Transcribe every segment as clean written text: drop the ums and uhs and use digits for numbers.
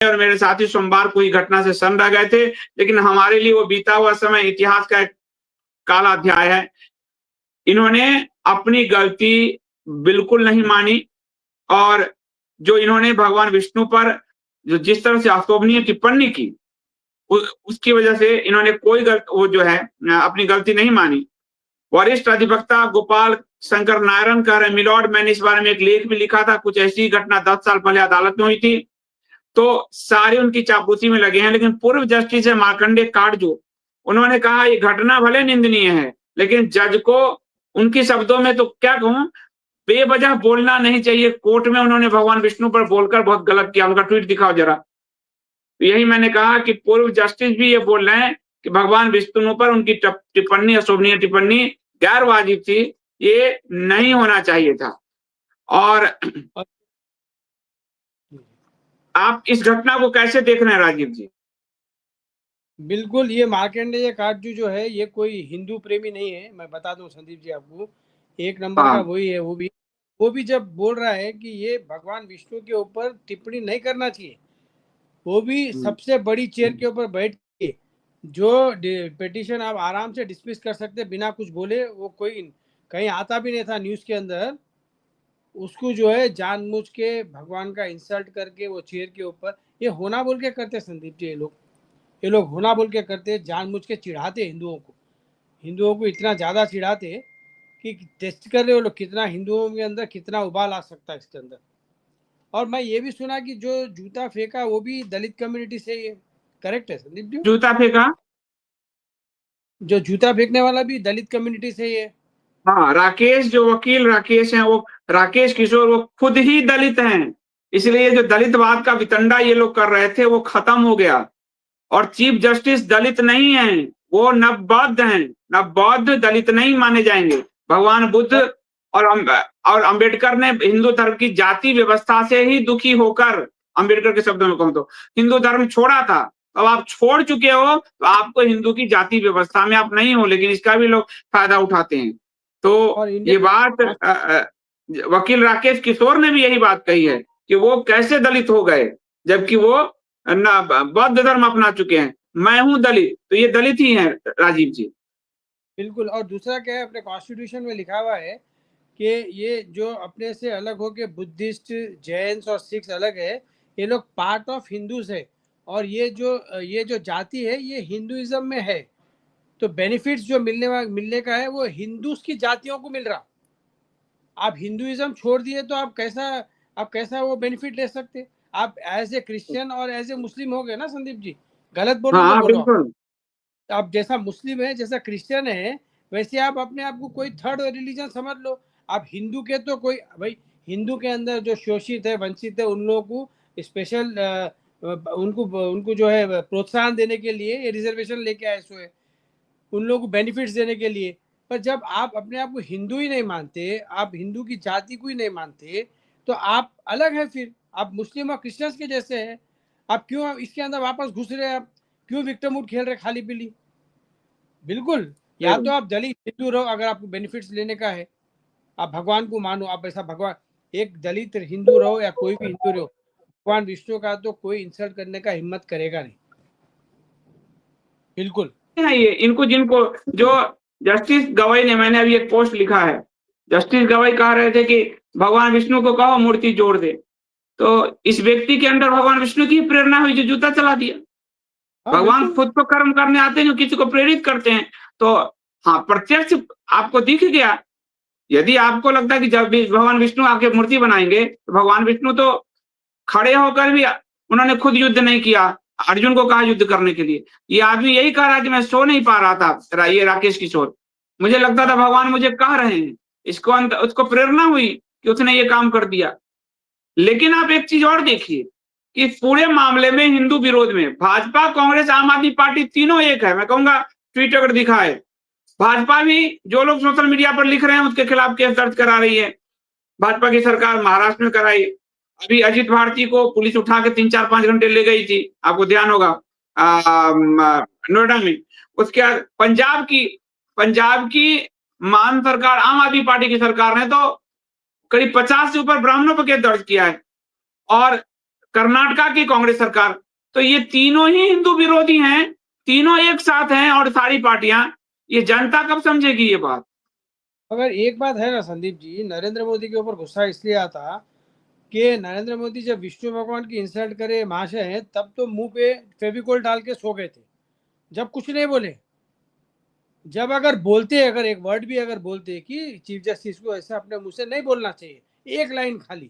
और मेरे साथी सोमवार को ही घटना से सन्न रह गए थे, लेकिन हमारे लिए वो बीता हुआ समय इतिहास का एक काला अध्याय है। इन्होंने अपनी गलती बिल्कुल नहीं मानी और जो इन्होंने भगवान विष्णु पर जो जिस तरह से अशोभनीय टिप्पणी की, उसकी वजह से इन्होंने कोई वो जो है अपनी गलती नहीं मानी। वरिष्ठ अधिवक्ता गोपाल शंकर नारायण कह रहे, मिलॉर्ड, मैंने इस बारे में एक लेख भी लिखा था, कुछ ऐसी ही घटना 10 साल पहले अदालत में हुई थी। तो सारे उनकी चापलूसी में लगे हैं, लेकिन पूर्व जस्टिस है मार्कंडे काटजू, उन्होंने कहा ये घटना भले निंदनीय है, लेकिन जज को उनके शब्दों में तो क्या कहूं, बेवजह बोलना नहीं चाहिए। कोर्ट में उन्होंने भगवान विष्णु पर बोलकर बहुत गलत किया। उनका ट्वीट दिखाओ जरा। तो यही मैंने कहा कि पूर्व जस्टिस भी ये बोल रहे हैं कि भगवान विष्णु पर उनकी टिप्पणी, अशोभनीय टिप्पणी गैर वाजिब थी, ये नहीं होना चाहिए था। और आप इस घटना को कैसे देख रहे हैं राजीव जी? बिल्कुल, ये मार्कंडेय काटजू जो है ये कोई हिंदू प्रेमी नहीं है, मैं बता दूं संदीप जी आपको, एक नंबर का वही है। वो भी जब बोल रहा है कि ये भगवान विष्णु के ऊपर टिप्पणी नहीं करना चाहिए, वो भी सबसे बड़ी चेयर के ऊपर बैठ के जो पिटीशन आप आराम से डिसमिस कर सकते बिना कुछ बोले, वो कोई कहीं आता भी नहीं था न्यूज के अंदर, उसको जो है जानबूझ के भगवान का इंसल्ट करके वो चेयर के ऊपर, ये होना बोल के करते संदीप जी, ये लोग होना बोल के करते, जानबूझ के चिढ़ाते हिंदुओं को इतना ज़्यादा चिढ़ाते कि टेस्ट कर रहे हो लोग कितना हिंदुओं के अंदर कितना उबाल आ सकता है इसके अंदर। और मैं ये भी सुना कि जो जूता फेंका वो भी दलित कम्युनिटी से ही है, करेक्ट है संदीप जी? जूता फेंका, जो जूता फेंकने वाला भी दलित कम्युनिटी से ही है। हाँ, राकेश, जो वकील राकेश हैं, वो राकेश किशोर, वो खुद ही दलित हैं, इसलिए जो दलितवाद का वितंडा ये लोग कर रहे थे वो खत्म हो गया। और चीफ जस्टिस दलित नहीं हैं, वो नवबौद्ध हैं, नवबौद्ध दलित नहीं माने जाएंगे। भगवान बुद्ध और अंबेडकर ने हिंदू धर्म की जाति व्यवस्था से ही दुखी होकर, अंबेडकर के शब्दों में कहूं तो, हिंदू धर्म छोड़ा था। अब आप छोड़ चुके हो तो आपको हिंदू की जाति व्यवस्था में आप नहीं हो, लेकिन इसका भी लोग फायदा उठाते हैं। तो ये बात वकील राकेश किशोर ने भी यही बात कही है कि वो कैसे दलित हो गए जबकि वो बौद्ध धर्म अपना चुके हैं। मैं हूं दलित, तो ये दलित ही हैं राजीव जी। बिल्कुल। और दूसरा क्या है, अपने कॉन्स्टिट्यूशन में लिखा हुआ है कि ये जो अपने से अलग हो के बुद्धिस्ट, जैन्स और सिख्स अलग है, ये लोग पार्ट ऑफ हिंदूज है, और ये जो जाति है ये हिंदुइज्म में है, तो बेनिफिट्स जो मिलने का है वो हिंदूज की जातियों को मिल रहा। आप हिंदुइज्म छोड़ दिए तो आप कैसा वो बेनिफिट ले सकते? आप एज ए क्रिश्चियन और एज ए मुस्लिम हो गए ना संदीप जी, गलत बोलूं तो हाँ बोलो। बिल्कुल, आप जैसा मुस्लिम है, जैसा क्रिश्चियन है, वैसे आप अपने आप को कोई थर्ड रिलीजन समझ लो। आप हिंदू के तो कोई भाई, हिंदू के अंदर जो शोषित है, वंचित है, उन लोगों को स्पेशल उनको जो है प्रोत्साहन देने के लिए ये रिजर्वेशन लेके आए सो है, उन लोगों को बेनिफिट्स देने के लिए। पर जब आप अपने आप को हिंदू ही नहीं मानते, आप हिंदू की जाति को ही नहीं मानते, तो आप अलग है, फिर आप मुस्लिम और क्रिश्चियंस के जैसे हैं। आप क्यों इसके अंदर वापस घुस रहे हैं? आप क्यों विक्टिम मूड खेल रहे खाली पीली? बिल्कुल, या तो आप दलित हिंदू रहो अगर आपको बेनिफिट्स लेने का है, आप भगवान को मानो, आप ऐसा भगवान, एक दलित हिंदू रहो या कोई भी हिंदू रहो, भगवान विष्णु का तो कोई इंसल्ट करने का हिम्मत करेगा नहीं, बिल्कुल है ये इनको, जिनको जो जस्टिस गवाई ने, मैंने अभी एक पोस्ट लिखा है, जस्टिस गवाई कह रहे थे कि भगवान विष्णु को कहो मूर्ति जोड़ दे, तो इस व्यक्ति के अंदर भगवान विष्णु की प्रेरणा हुई जो जूता चला दिया। भगवान खुद तो कर्म करने आते हैं जो किसी को प्रेरित करते हैं। तो हाँ, प्रत्यक्ष आपको दिख गया। यदि आपको लगता है कि जब भी भगवान विष्णु आके मूर्ति बनाएंगे, तो भगवान विष्णु तो खड़े होकर भी उन्होंने खुद युद्ध नहीं किया, अर्जुन को कहा युद्ध करने के लिए। ये आदमी यही कह रहा कि मैं सो नहीं पा रहा था, ये राकेश किशोर, मुझे लगता था भगवान मुझे कह रहे हैं, इसको उसको प्रेरणा हुई कि उसने ये काम कर दिया। लेकिन आप एक चीज और देखिए कि पूरे मामले में हिंदू विरोध में भाजपा, कांग्रेस, आम आदमी पार्टी तीनों एक है। मैं कहूंगा ट्वीट अगर दिखाए, भाजपा भी जो लोग सोशल मीडिया पर लिख रहे हैं उसके खिलाफ केस दर्ज करा रही है। भाजपा की सरकार महाराष्ट्र में कराई, अभी अजित भारती को पुलिस उठा के 3-4-5 घंटे ले गई थी, आपको ध्यान होगा, नोएडा में। उसके बाद पंजाब की मान सरकार, आम आदमी पार्टी की सरकार ने तो करीब 50 से ऊपर ब्राह्मणों पर केस दर्ज किया है। और कर्नाटका की कांग्रेस सरकार। तो ये तीनों ही हिंदू विरोधी हैं, तीनों एक साथ हैं और सारी पार्टियां, ये जनता कब समझेगी ये बात? मगर एक बात है ना संदीप जी, नरेंद्र मोदी के ऊपर गुस्सा इसलिए आता कि नरेंद्र मोदी जब विष्णु भगवान की इंसल्ट करे महाशय, तब तो मुंह पे फेविकोल डाल के सो गए थे, जब कुछ नहीं बोले। जब अगर बोलते, अगर एक वर्ड भी अगर बोलते कि चीफ जस्टिस को ऐसा अपने मुंह से नहीं बोलना चाहिए, एक लाइन खाली,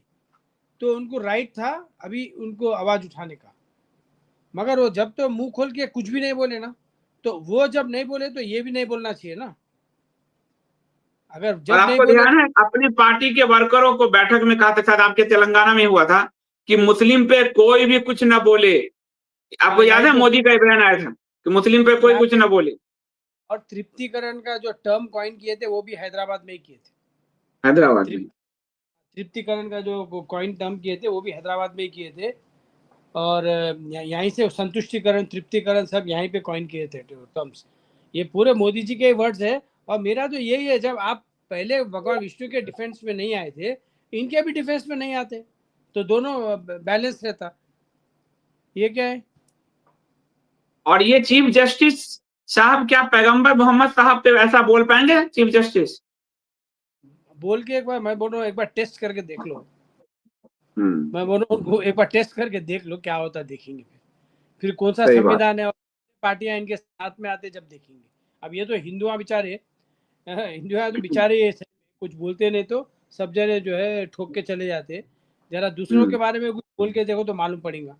तो उनको राइट था अभी उनको आवाज उठाने का। मगर वो जब तो मुंह खोल के कुछ भी नहीं बोले ना, तो वो जब नहीं बोले तो ये भी नहीं बोलना चाहिए ना। अगर और जब नहीं आपको बोले ध्यान है, अपनी पार्टी के वर्करों को बैठक में कहा था, शायद आपके तेलंगाना में हुआ था, कि मुस्लिम पे कोई भी कुछ ना बोले। आपको याद यहीं है पे मोदी का बयान आया था कि मुस्लिम पे कोई यहाँ कुछ पे ना बोले। और तृप्तिकरण का जो टर्म कॉइन किए थे वो भी हैदराबाद में ही किए थे। हैदराबाद में। तृप्तिकरण का जो कॉइन टर्म किए थे वो भी हैदराबाद में ही किए थे। और यहीं से संतुष्टिकरण, तृप्तिकरण सब यहीं पे कॉइन किए थे टर्म्स। ये पूरे मोदी जी के वर्ड्स है। और मेरा तो यही है, जब आप पहले भगवान विष्णु के डिफेंस में नहीं आए थे, इनके भी डिफेंस में नहीं आते, तो दोनों बैलेंस रहता। ये क्या है? और ये चीफ जस्टिस साहब, क्या पैगंबर मोहम्मद साहब पे ऐसा बोल पाएंगे चीफ जस्टिस? बोल के एक बार, मैं बोल रहा हूँ एक बार टेस्ट करके देख लो। हम्म, मैं बोल रहा हूँ एक बार टेस्ट करके देख लो, क्या होता देखेंगे। फिर कौन सा सही बात। संविधान है और पार्टियां इनके साथ में आते जब देखेंगे। अब ये तो हिंदुआ बेचारे, हिंदुआ तो बेचारे कुछ बोलते नहीं, तो सब जने जो है ठोक के चले जाते। जरा दूसरों के हम्म। बारे में कुछ बोल के देखो तो मालूम पड़ेगा।